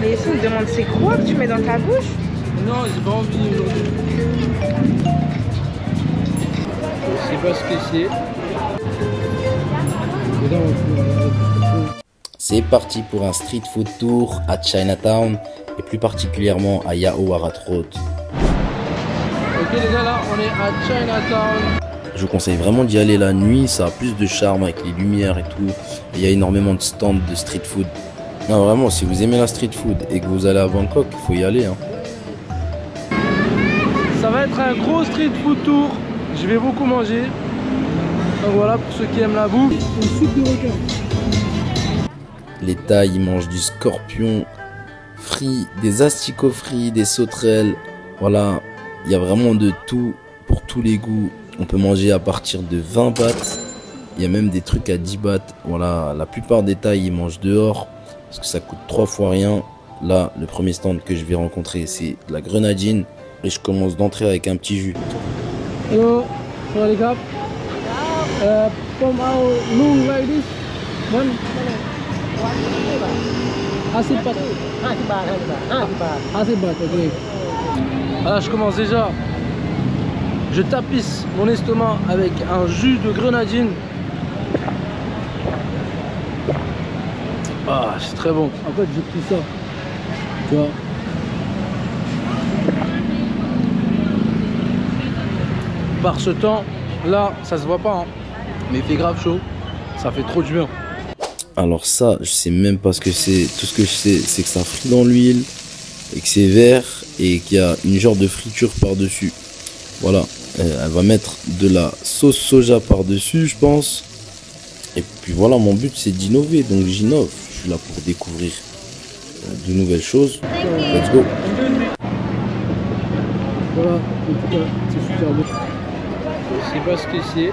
Mais ici, on me demande c'est quoi que tu mets dans ta bouche? Non, j'ai pas envie aujourd'hui. Je sais pas ce que c'est. C'est parti pour un street food tour à Chinatown et plus particulièrement à Yao Harat Road. Ok les gars, là on est à Chinatown. Je vous conseille vraiment d'y aller la nuit, ça a plus de charme avec les lumières et tout. Il y a énormément de stands de street food. Non vraiment, si vous aimez la street food et que vous allez à Bangkok, il faut y aller. Hein. Ça va être un gros street food tour. Je vais beaucoup manger. Donc voilà pour ceux qui aiment la bouffe. Une soupe de requin. Les Thaïs, ils mangent du scorpion frit, des asticots frits, des sauterelles. Voilà, il y a vraiment de tout pour tous les goûts. On peut manger à partir de 20 bahts. Il y a même des trucs à 10 bahts. Voilà, la plupart des Thaïs, ils mangent dehors parce que ça coûte 3 fois rien. Là, le premier stand que je vais rencontrer, c'est de la grenadine. Et je commence d'entrer avec un petit jus. Hello, sorry gars. From our room like this, one. Assez pas. Assez pas, ok. Voilà, je commence déjà. Je tapisse mon estomac avec un jus de grenadine. Ah, c'est très bon. En fait, j'ai pris ça. Tu vois. Par ce temps, là, ça se voit pas, hein, mais il fait grave chaud. Ça fait trop du bien. Alors ça, je sais même pas ce que c'est. Tout ce que je sais, c'est que ça frit dans l'huile et que c'est vert et qu'il y a une genre de friture par-dessus. Voilà, elle va mettre de la sauce soja par-dessus, je pense. Et puis voilà, mon but c'est d'innover, donc j'innove. Je suis là pour découvrir de nouvelles choses. Let's go. Voilà, en tout cas, c'est super bon. Je sais pas ce que c'est.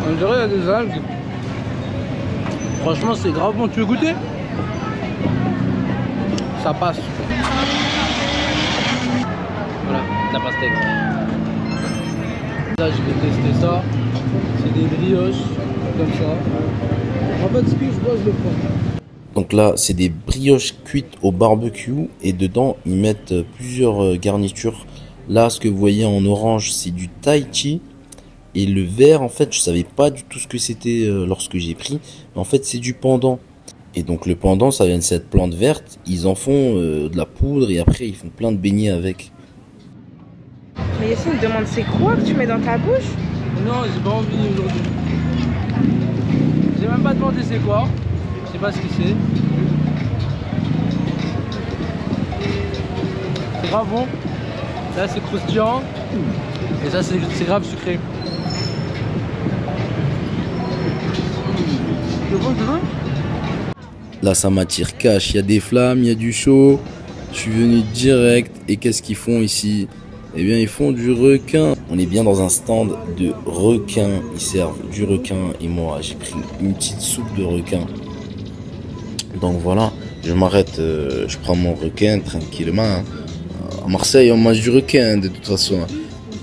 On dirait qu'il y a des algues. Franchement, c'est grave bon. Tu veux goûter? Ça passe. Voilà, la pastèque. Là, je vais tester ça. C'est des brioches, comme ça. En fait, ce que je vois, je le prends. Donc là, c'est des brioches cuites au barbecue et dedans, ils mettent plusieurs garnitures. Là, ce que vous voyez en orange, c'est du tai chi. Et le vert, en fait, je savais pas du tout ce que c'était lorsque j'ai pris. Mais en fait, c'est du pandan. Et donc le pandan, ça vient de cette plante verte. Ils en font de la poudre et après, ils font plein de beignets avec. Mais ici, on me demande c'est quoi que tu mets dans ta bouche? Non, j'ai pas envie aujourd'hui. J'ai même pas demandé c'est quoi. Je sais pas ce que c'est. C'est grave bon. Là, c'est croustillant. Et ça, c'est grave sucré. Là, ça m'attire cash. Il y a des flammes, il y a du chaud. Je suis venu direct. Et qu'est-ce qu'ils font ici? Eh bien, ils font du requin. On est bien dans un stand de requin. Ils servent du requin. Et moi, j'ai pris une petite soupe de requin. Donc voilà, je m'arrête. Je prends mon requin tranquillement. Hein. À Marseille, on mange du requin de toute façon.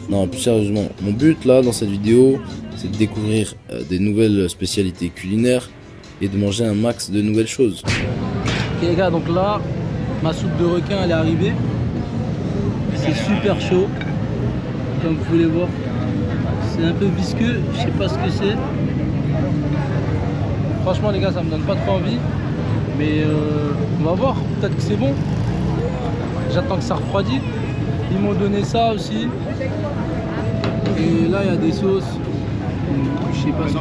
Non, plus sérieusement, mon but là, dans cette vidéo, c'est de découvrir des nouvelles spécialités culinaires et de manger un max de nouvelles choses. Ok les gars, donc là, ma soupe de requin elle est arrivée. C'est super chaud, comme vous pouvez le voir. C'est un peu visqueux, je sais pas ce que c'est. Franchement les gars, ça me donne pas trop envie. Mais on va voir, peut-être que c'est bon. J'attends que ça refroidisse. Ils m'ont donné ça aussi. Et là il y a des sauces. Je sais pas ce que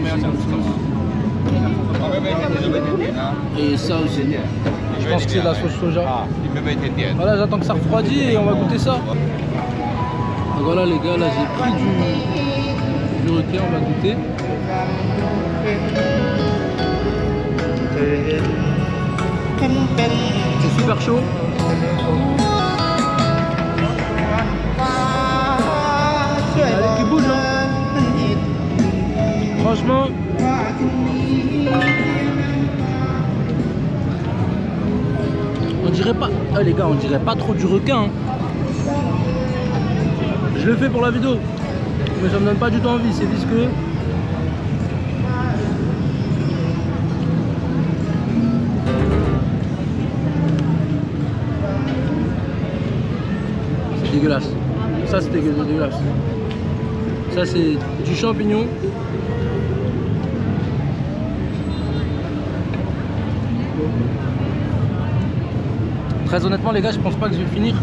c'est. Et ça aussi. Je pense que c'est la sauce soja. Voilà, j'attends que ça refroidisse et on va goûter ça. Donc voilà les gars, là j'ai pris du requin, on va goûter. C'est super chaud. Allez, qui bouge hein. Franchement, on dirait pas, les gars, on dirait pas trop du requin. Hein. Je le fais pour la vidéo. mais ça me donne pas du tout envie, c'est visqueux. C'est dégueulasse. Ça c'est dégueulasse. Ça c'est du champignon. Très honnêtement les gars, je pense pas que je vais finir.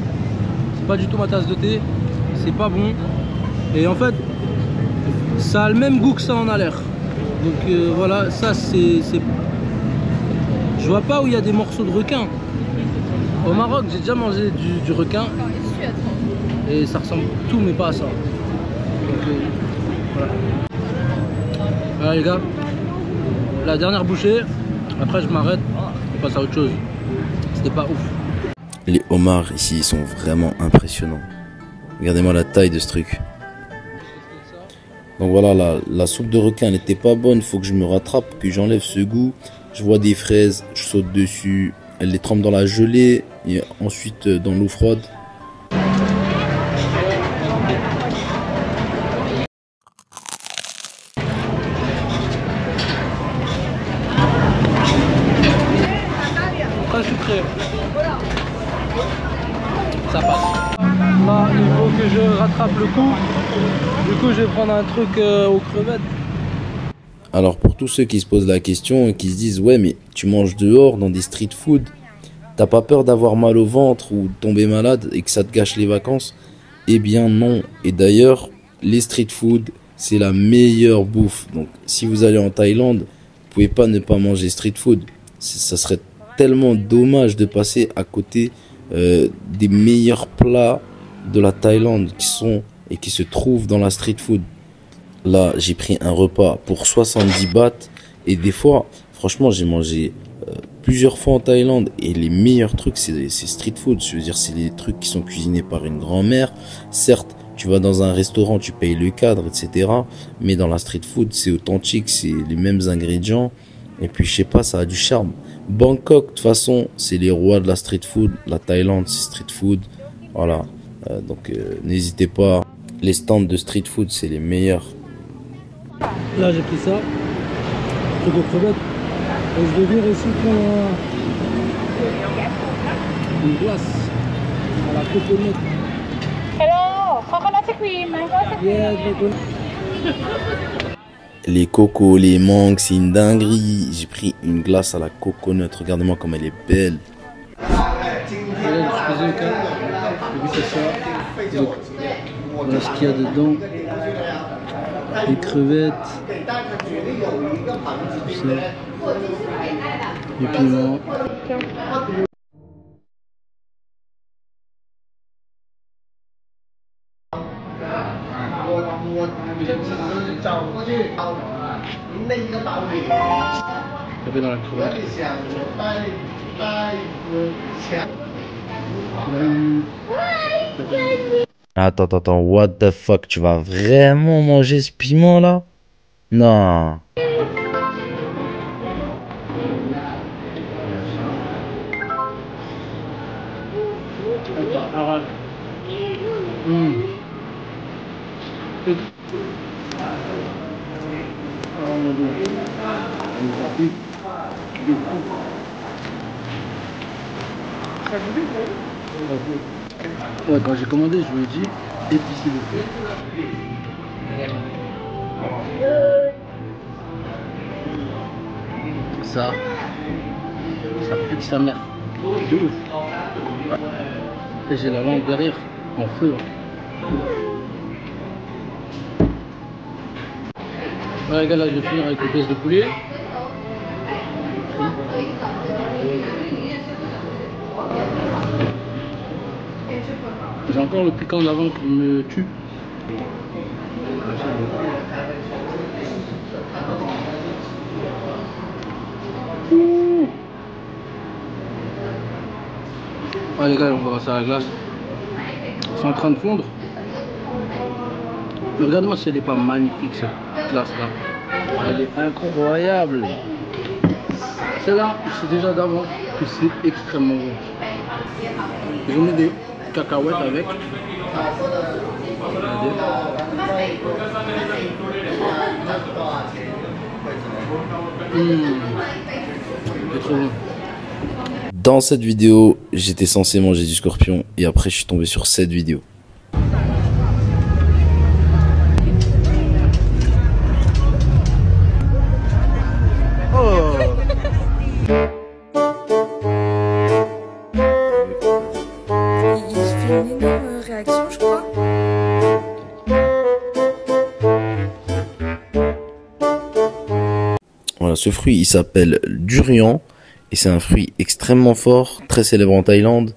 C'est pas du tout ma tasse de thé. C'est pas bon. Et en fait, ça a le même goût que ça en a l'air. Donc voilà, ça c'est... Je vois pas où il y a des morceaux de requin. Au Maroc, j'ai déjà mangé du requin. Et ça ressemble tout mais pas à ça. Donc voilà. Voilà les gars. La dernière bouchée. Après je m'arrête. On passe à autre chose. C'était pas ouf. Les homards ici ils sont vraiment impressionnants. Regardez-moi la taille de ce truc. Donc voilà, la soupe de requin n'était pas bonne, faut que je me rattrape, que j'enlève ce goût. Je vois des fraises, je saute dessus, elle les trempe dans la gelée et ensuite dans l'eau froide. Très sucré. Ça passe. Là, il faut que je rattrape le coup. Du coup, je vais prendre un truc aux crevettes. Alors pour tous ceux qui se posent la question et qui se disent ouais mais tu manges dehors dans des street food, t'as pas peur d'avoir mal au ventre ou de tomber malade et que ça te gâche les vacances? Eh bien non. Et d'ailleurs les street food c'est la meilleure bouffe. Donc si vous allez en Thaïlande, vous pouvez pas ne pas manger street food. Ça serait tellement dommage de passer à côté des meilleurs plats de la Thaïlande qui se trouvent dans la street food. Là, j'ai pris un repas pour 70 bahts et des fois, franchement, j'ai mangé plusieurs fois en Thaïlande et les meilleurs trucs, c'est street food. Je veux dire, c'est les trucs qui sont cuisinés par une grand-mère. Certes, tu vas dans un restaurant, tu payes le cadre, etc. Mais dans la street food, c'est authentique, c'est les mêmes ingrédients. Et puis, je sais pas, ça a du charme. Bangkok, de toute façon, c'est les rois de la street food. La Thaïlande, c'est street food. Voilà. Donc, n'hésitez pas. Les stands de street food, c'est les meilleurs. Là j'ai pris ça, truc aux crevettes, et je vais venir ici prendre une glace à la coconut. Hello, coconut cream, mango cream. Yeah, coconut. Les cocos, les mangues, c'est une dinguerie. J'ai pris une glace à la coconut. Regardez-moi comme elle est belle. Voilà, je faisais le cas. J'ai vu ça. Donc, voilà ce qu'il y a dedans. Les crevettes, tout ça, du piment. J'avais dans la crevette. Attends, what the fuck, tu vas vraiment manger ce piment là? Non. Ouais, quand j'ai commandé, je lui ai dit épicé de feu. Ça pique sa mère. De ouf. Et j'ai la langue derrière, en feu. Ouais les gars, là je vais finir avec les pièces de poulet. J'ai encore le piquant d'avant qui me tue. Ouais les gars, on va passer à la glace. C'est en train de fondre. Mais regarde-moi si elle n'est pas magnifique cette glace là. Elle est incroyable. Celle-là, c'est déjà d'avant que c'est extrêmement bon. Je mets des cacahuètes avec. C'est trop bon. Dans cette vidéo, j'étais censé manger du scorpion et après je suis tombé sur cette vidéo. Il fait une énorme réaction, je crois. Voilà, ce fruit, il s'appelle durian et c'est un fruit extrêmement fort, très célèbre en Thaïlande.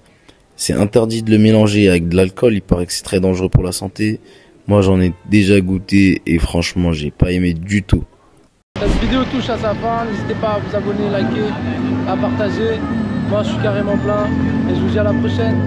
C'est interdit de le mélanger avec de l'alcool, il paraît que c'est très dangereux pour la santé. Moi, j'en ai déjà goûté et franchement, j'ai pas aimé du tout. Cette vidéo touche à sa fin, n'hésitez pas à vous abonner, liker, à partager. Moi, je suis carrément plein et je vous dis à la prochaine.